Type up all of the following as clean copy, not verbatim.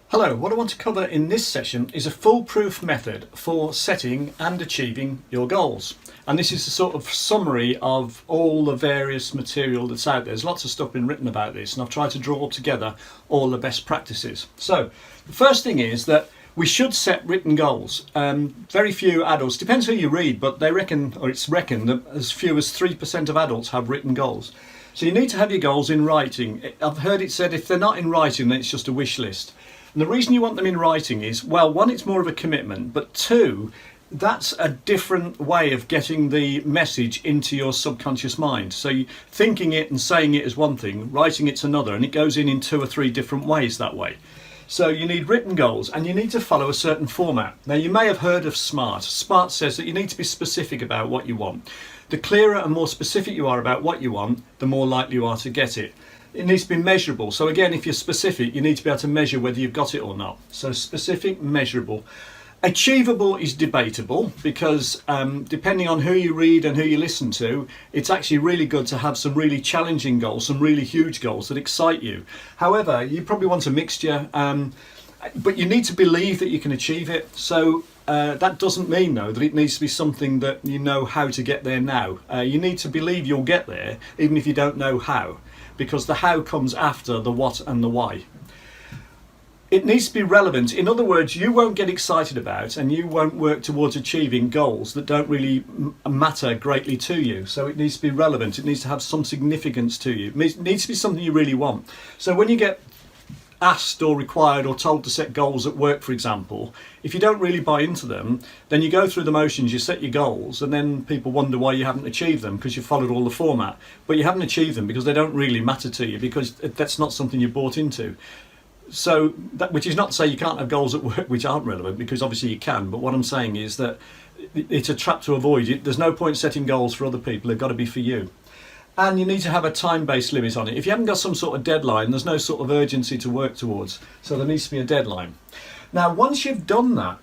Hello, what I want to cover in this session is a foolproof method for setting and achieving your goals. And this is a sort of summary of all the various material that's out there. There's lots of stuff been written about this, and I've tried to draw together all the best practices. So, the first thing is that we should set written goals. Very few adults, depends who you read, but they reckon, or it's reckoned, that as few as 3% of adults have written goals. So you need to have your goals in writing. I've heard it said if they're not in writing, then it's just a wish list. And the reason you want them in writing is, well, one, it's more of a commitment, but two, that's a different way of getting the message into your subconscious mind. So thinking it and saying it is one thing, writing it's another, and it goes in 2 or 3 different ways that way. So you need written goals, and you need to follow a certain format. Now, you may have heard of SMART. SMART says that you need to be specific about what you want. The clearer and more specific you are about what you want, the more likely you are to get it. It needs to be measurable. So again, if you're specific, you need to be able to measure whether you've got it or not. So specific, measurable. Achievable is debatable because depending on who you read and who you listen to, it's actually really good to have some really challenging goals, some really huge goals that excite you. However, you probably want a mixture, but you need to believe that you can achieve it. So that doesn't mean, though, that it needs to be something that you know how to get there now. You need to believe you'll get there, even if you don't know how, because the how comes after the what and the why. It needs to be relevant. In other words, you won't get excited about and you won't work towards achieving goals that don't really matter greatly to you. So it needs to be relevant. It needs to have some significance to you. It needs to be something you really want. So when you get asked or required or told to set goals at work, for example, if you don't really buy into them, then you go through the motions, you set your goals, and then people wonder why you haven't achieved them because you followed all the format. But you haven't achieved them because they don't really matter to you, because that's not something you bought into. So, which is not to say you can't have goals at work which aren't relevant, because obviously you can, but what I'm saying is that it's a trap to avoid. There's no point setting goals for other people, they've got to be for you. And you need to have a time-based limit on it. If you haven't got some sort of deadline, there's no sort of urgency to work towards. So there needs to be a deadline. Now, once you've done that,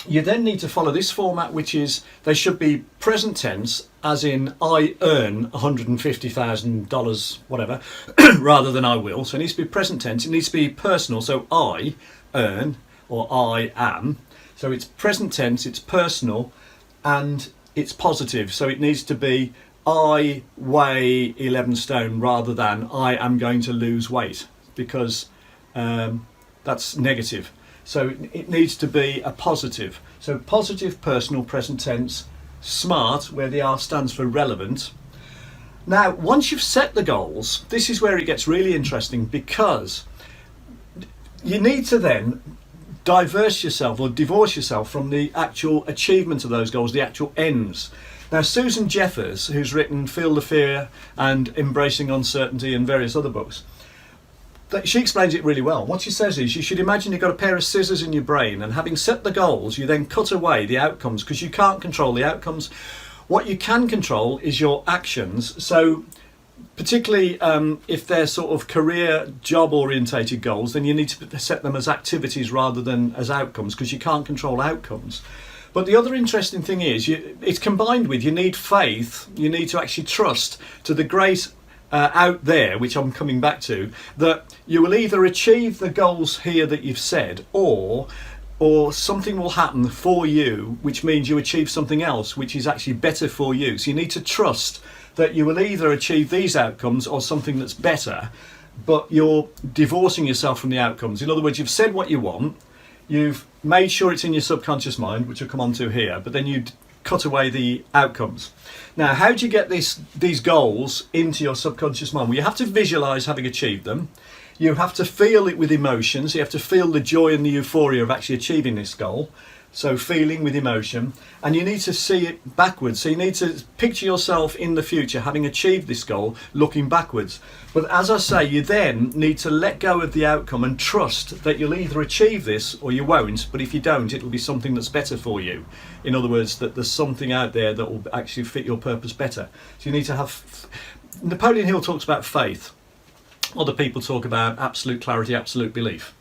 you then need to follow this format, which is they should be present tense, as in I earn $150,000, whatever, rather than I will. So it needs to be present tense. It needs to be personal. So I earn, or I am. So it's present tense, it's personal, and it's positive. So it needs to be I weigh 11 stone rather than I am going to lose weight, because that's negative. So it needs to be a positive. So positive, personal, present tense, SMART, where the R stands for relevant. Now, once you've set the goals, this is where it gets really interesting, because you need to then divorce yourself from the actual achievement of those goals, the actual ends. Now, Susan Jeffers, who's written Feel the Fear and Embracing Uncertainty and various other books, she explains it really well. What she says is you should imagine you've got a pair of scissors in your brain, and having set the goals, you then cut away the outcomes, because you can't control the outcomes. What you can control is your actions. So particularly if they're sort of career, job orientated goals, then you need to set them as activities rather than as outcomes, because you can't control outcomes. But the other interesting thing is it's combined with, you need faith, you need to actually trust to the grace out there, which I'm coming back to, that you will either achieve the goals here that you've said, or something will happen for you, which means you achieve something else which is actually better for you. So you need to trust that you will either achieve these outcomes or something that's better, but you're divorcing yourself from the outcomes. In other words, you've said what you want, you've made sure it's in your subconscious mind, which we'll come on to here, but then you cut away the outcomes. Now, how do you get these goals into your subconscious mind? Well, you have to visualize having achieved them. You have to feel it with emotions. You have to feel the joy and the euphoria of actually achieving this goal. So feeling with emotion, and you need to see it backwards. So you need to picture yourself in the future having achieved this goal, looking backwards. But as I say, you then need to let go of the outcome and trust that you'll either achieve this or you won't. But if you don't, it'll be something that's better for you. In other words, that there's something out there that will actually fit your purpose better. So you need to have. Napoleon Hill talks about faith. Other people talk about absolute clarity, absolute belief.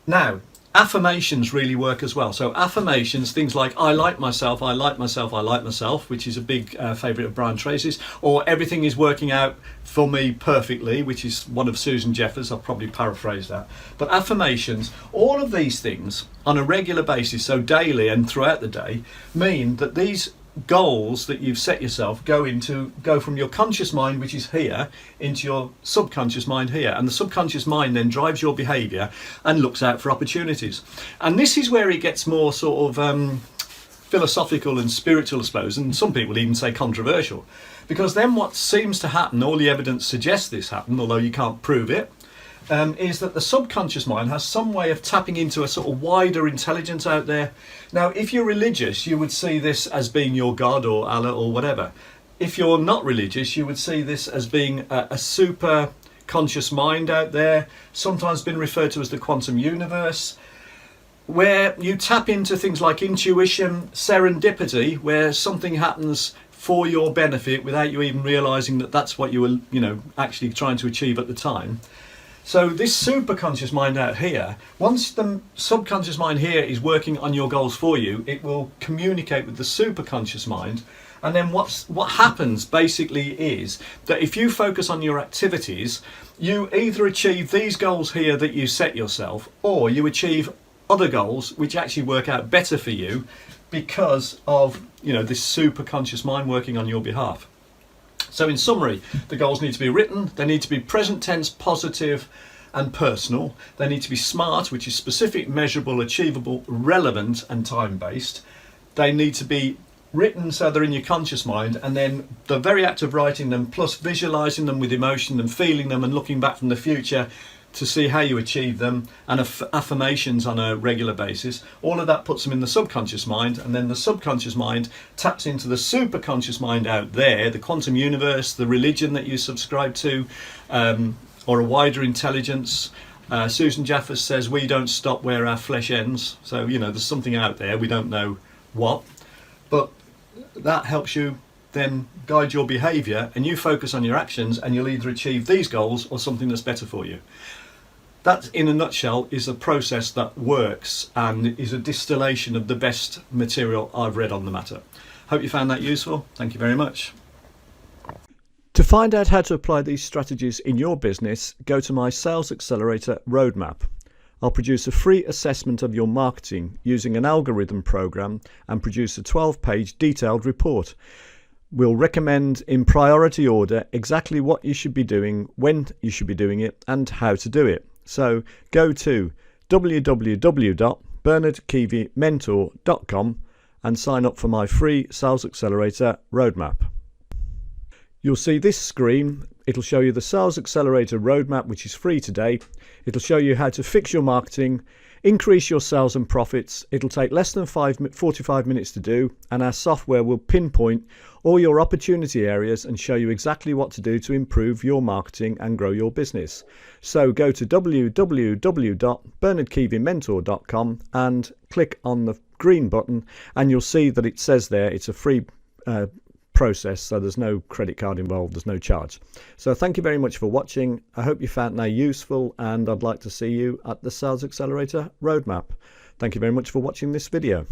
Now, Affirmations really work as well. So affirmations, things like I like myself, I like myself, I like myself, which is a big favourite of Brian Tracy's, or everything is working out for me perfectly, which is one of Susan Jeffers. I'll probably paraphrase that. But affirmations, all of these things on a regular basis, so daily and throughout the day, mean that these goals that you've set yourself go from your conscious mind, which is here, into your subconscious mind here, and the subconscious mind then drives your behavior and looks out for opportunities. And this is where it gets more sort of philosophical and spiritual, I suppose, and some people even say controversial, because then what seems to happen, all the evidence suggests this happen, although you can't prove it, is that the subconscious mind has some way of tapping into a sort of wider intelligence out there. Now, if you're religious, you would see this as being your God or Allah or whatever. If you're not religious, you would see this as being a super conscious mind out there, sometimes been referred to as the quantum universe, where you tap into things like intuition, serendipity, where something happens for your benefit without you even realizing that that's what you were, actually trying to achieve at the time. So this superconscious mind out here, once the subconscious mind here is working on your goals for you, it will communicate with the superconscious mind. And then what happens basically is that if you focus on your activities, you either achieve these goals here that you set yourself, or you achieve other goals which actually work out better for you because of this superconscious mind working on your behalf. So in summary, the goals need to be written, they need to be present tense, positive and personal. They need to be SMART, which is specific, measurable, achievable, relevant and time-based. They need to be written so they're in your conscious mind, and then the very act of writing them plus visualising them with emotion and feeling them and looking back from the future to see how you achieve them, and affirmations on a regular basis. All of that puts them in the subconscious mind, and then the subconscious mind taps into the superconscious mind out there, the quantum universe, the religion that you subscribe to, or a wider intelligence. Susan Jeffers says we don't stop where our flesh ends. So there's something out there, we don't know what, but that helps you then guide your behaviour, and you focus on your actions, and you'll either achieve these goals or something that's better for you. That, in a nutshell, is a process that works and is a distillation of the best material I've read on the matter. Hope you found that useful. Thank you very much. To find out how to apply these strategies in your business, go to my Sales Accelerator Roadmap. I'll produce a free assessment of your marketing using an algorithm program and produce a 12-page detailed report. We'll recommend in priority order exactly what you should be doing, when you should be doing it, and how to do it. So go to www.bernardkeevymentor.com and sign up for my free Sales Accelerator Roadmap. You'll see this screen. It'll show you the Sales Accelerator Roadmap, which is free today. It'll show you how to fix your marketing, increase your sales and profits. It'll take less than 45 minutes to do, and our software will pinpoint all your opportunity areas and show you exactly what to do to improve your marketing and grow your business. So go to www.bernardkeevymentor.com and click on the green button, and you'll see that it says there it's a free process, so there's no credit card involved, there's no charge. So thank you very much for watching. I hope you found that useful, and I'd like to see you at the Sales Accelerator Roadmap. Thank you very much for watching this video.